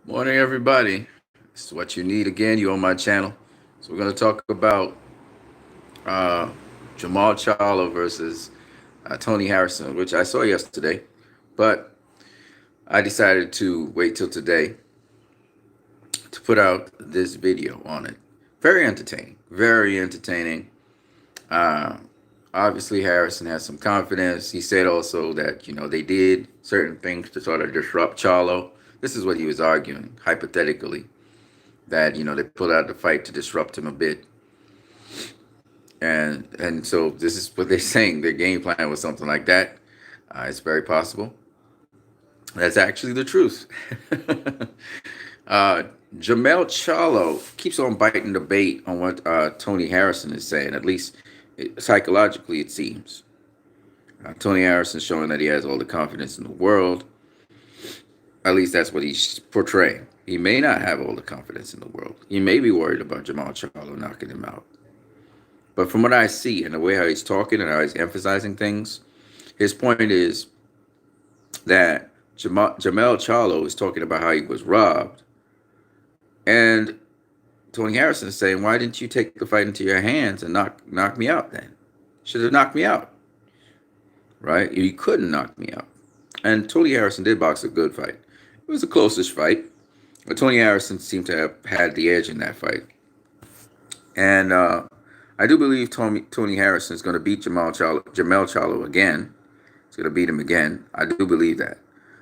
Morning, everybody. This is what you need again. You on my channel. So we're going to talk about uh, Jamal Charlo versus Tony Harrison, which I saw yesterday, but I decided to wait till today to put out this video on it. Very entertaining. Very entertaining. Uh, Obviously, Harrison has some confidence. He said also that they did certain things to sort of disrupt Charlo. This is what he was arguing hypothetically, that they pulled out the fight to disrupt him a bit, and so this is what they're saying. Their game plan was something like that. It's very possible. That's actually the truth. uh, Jamel Charlo keeps on biting the bait on what Tony Harrison is saying. At least psychologically, it seems. Tony Harrison showing that he has all the confidence in the world. At least that's what he's portraying. He may not have all the confidence in the world. He may be worried about Jamal Charlo knocking him out. But from what I see and the way how he's talking and how he's emphasizing things, his point is that Jamel Charlo is talking about how he was robbed. And Tony Harrison is saying, why didn't you take the fight into your hands and knock me out then? Should have knocked me out, right? You couldn't knock me out. And Tony Harrison did box a good fight. It was the closest fight, but Tony Harrison seemed to have had the edge in that fight. And I do believe Tony Harrison is going to beat Jamel Charlo again. He's going to beat him again. I do believe that.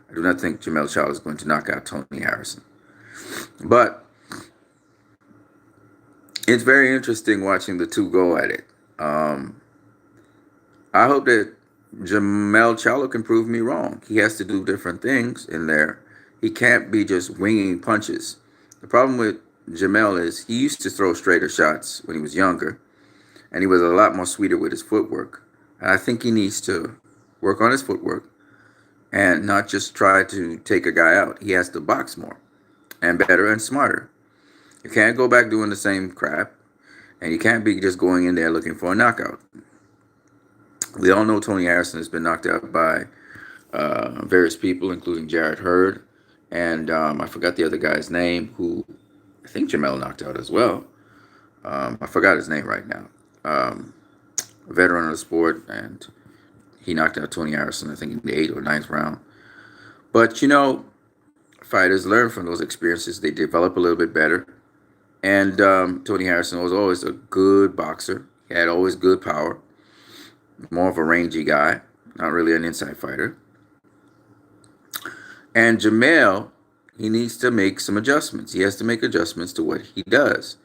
I do not think Jamel Charlo is going to knock out Tony Harrison. But it's very interesting watching the two go at it. I hope that Jamel Charlo can prove me wrong. He has to do different things in there. He can't be just winging punches. The problem with Jamel is he used to throw straighter shots when he was younger, and he was a lot more sweeter with his footwork. And I think he needs to work on his footwork and not just try to take a guy out. He has to box more and better and smarter. You can't go back doing the same crap, and you can't be just going in there looking for a knockout. We all know Tony Harrison has been knocked out by various people, including Jarrett Hurd, and I forgot the other guy's name, who I think Jamel knocked out as well. I forgot his name right now. A veteran of the sport, and he knocked out Tony Harrison, I think, in the 8th or ninth round. But, fighters learn from those experiences. They develop a little bit better. And Tony Harrison was always a good boxer. He had always good power. More of a rangy guy, not really an inside fighter. And Jamel, he needs to make some adjustments. He has to make adjustments to what he does.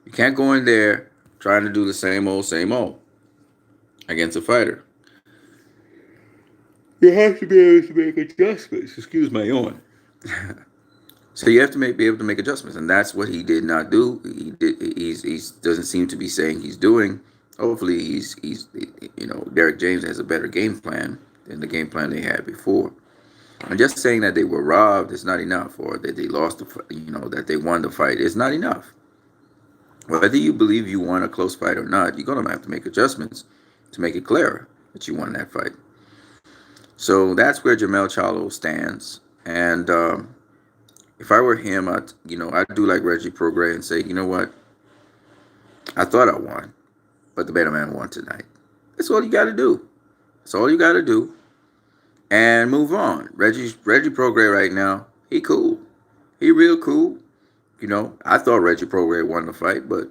You can't go in there trying to do the same old against a fighter. You have to be able to make adjustments. Excuse my yawn. So you have to be able to make adjustments, and that's what he did not do. He doesn't seem to be saying he's doing. Hopefully, Derek James has a better game plan than the game plan they had before. And just saying that they were robbed is not enough, or that they lost that they won the fight is not enough. Whether you believe you won a close fight or not, you're gonna have to make adjustments to make it clearer that you won that fight. So that's where Jamel Charlo stands. And if I were him, I'd do like Reggie Prograis and say, you know what? I thought I won, but the better man won tonight. That's all you got to do. That's all you got to do, and move on. Reggie Prograis right now, he cool. He real cool. I thought Reggie Prograis won the fight, but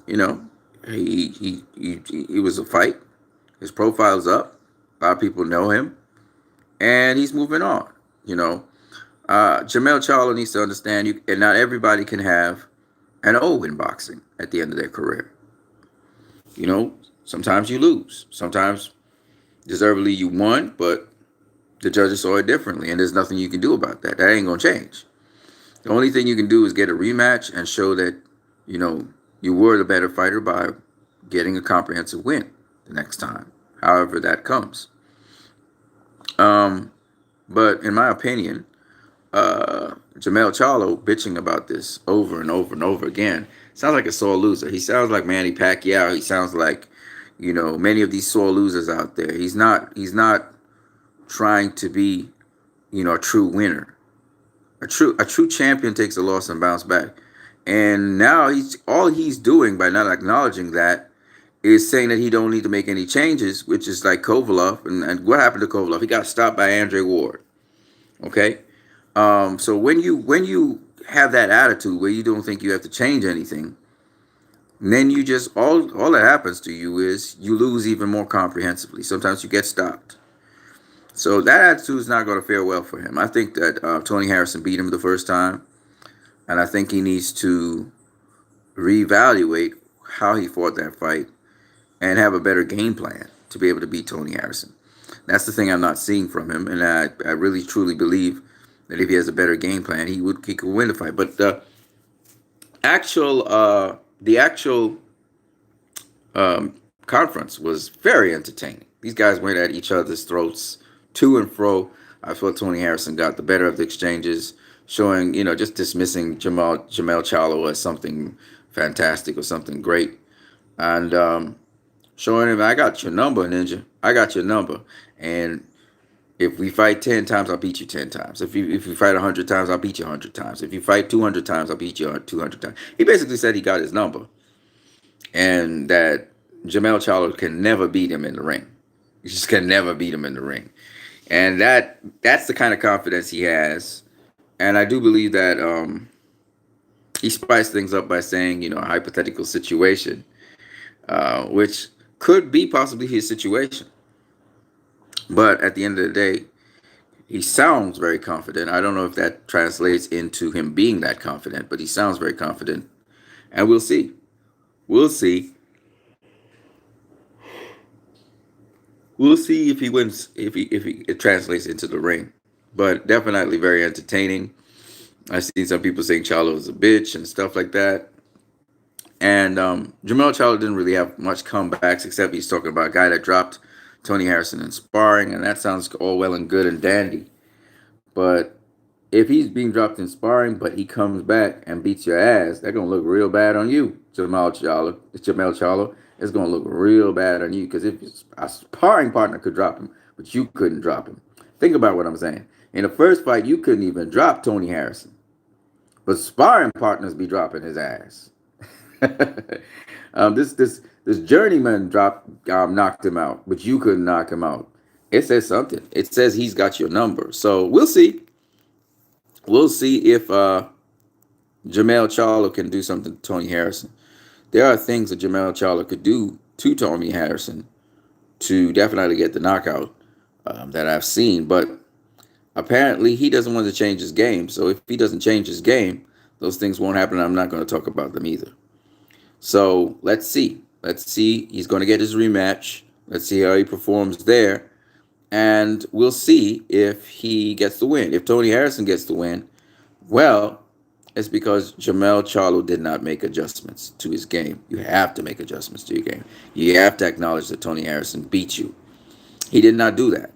he was a fight. His profile's up. A lot of people know him, and he's moving on. Jamel Charlo needs to understand and not everybody can have an O in boxing at the end of their career. Sometimes you lose. Sometimes deservedly you won, but the judges saw it differently, and there's nothing you can do about that. That ain't gonna change. The only thing you can do is get a rematch and show that you were the better fighter by getting a comprehensive win the next time, however that comes. But in my opinion, Jamel Charlo bitching about this over and over and over again sounds like a sore loser. He sounds like Manny Pacquiao. He sounds like many of these sore losers out there. He's not trying to be a true winner. A true champion takes a loss and bounce back. And now he's doing by not acknowledging that is saying that he don't need to make any changes, which is like Kovalov. And what happened to Kovalov? He got stopped by Andre Ward. Okay, so when you have that attitude where you don't think you have to change anything, then you just all that happens to you is you lose even more comprehensively. Sometimes you get stopped. So that attitude is not going to fare well for him. I think that Tony Harrison beat him the first time, and I think he needs to reevaluate how he fought that fight and have a better game plan to be able to beat Tony Harrison. That's the thing I'm not seeing from him, and I really truly believe that if he has a better game plan, he could win the fight. But the actual conference was very entertaining. These guys went at each other's throats to and fro. I thought Tony Harrison got the better of the exchanges, showing, just dismissing Jamel Charlo as something fantastic or something great, and showing him, I got your number, Ninja. I got your number, and if we fight 10 times, I'll beat you 10 times. If you fight 100 times, I'll beat you 100 times. If you fight 200 times, I'll beat you 200 times. He basically said he got his number, and that Jamel Charlo can never beat him in the ring. He just can never beat him in the ring, and that's the kind of confidence he has. And I do believe that he spiced things up by saying, a hypothetical situation, which could be possibly his situation. But at the end of the day, he sounds very confident. I don't know if that translates into him being that confident, but he sounds very confident. And we'll see. We'll see. We'll see if he wins, if it translates into the ring. But definitely very entertaining. I've seen some people saying Charlo is a bitch and stuff like that. And Jamel Charlo didn't really have much comebacks, except he's talking about a guy that dropped Tony Harrison in sparring, and that sounds all well and good and dandy. But if he's being dropped in sparring, but he comes back and beats your ass, that's gonna look real bad on you, Jamel Charlo. It's gonna look real bad on you, because if a sparring partner could drop him, but you couldn't drop him. Think about what I'm saying. In the first fight, you couldn't even drop Tony Harrison, but sparring partners be dropping his ass. This journeyman knocked him out, but you couldn't knock him out. It says something. It says he's got your number. So we'll see. We'll see if Jamel Charlo can do something to Tony Harrison. There are things that Jamel Charlo could do to Tony Harrison to definitely get the knockout that I've seen, but apparently he doesn't want to change his game. So if he doesn't change his game, those things won't happen. I'm not going to talk about them either. So let's see. Let's see. He's going to get his rematch. Let's see how he performs there. And we'll see if he gets the win. If Tony Harrison gets the win, well, it's because Jamel Charlo did not make adjustments to his game. You have to make adjustments to your game. You have to acknowledge that Tony Harrison beat you. He did not do that.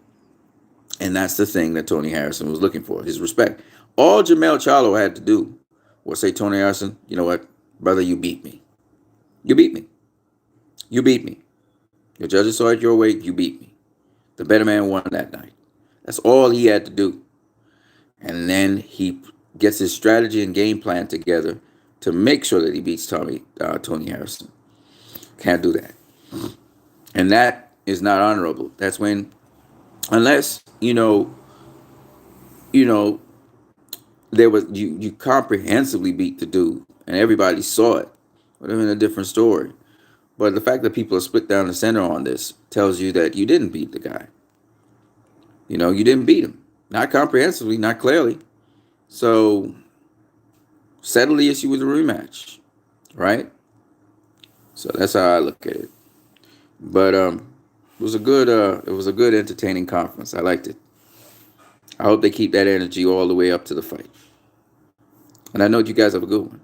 And that's the thing that Tony Harrison was looking for, his respect. All Jamel Charlo had to do was say, Tony Harrison, you know what, brother, you beat me. You beat me. You beat me. Your judges saw it your way. You beat me. The better man won that night. That's all he had to do. And then he gets his strategy and game plan together to make sure that he beats Tony Harrison. Can't do that. And that is not honorable. That's when, unless, there was you comprehensively beat the dude and everybody saw it. Would have been a different story. But the fact that people are split down the center on this tells you that you didn't beat the guy. You didn't beat him. Not comprehensively, not clearly. So settle the issue with a rematch, right? So that's how I look at it. But it was a good entertaining conference. I liked it. I hope they keep that energy all the way up to the fight. And I know you guys have a good one.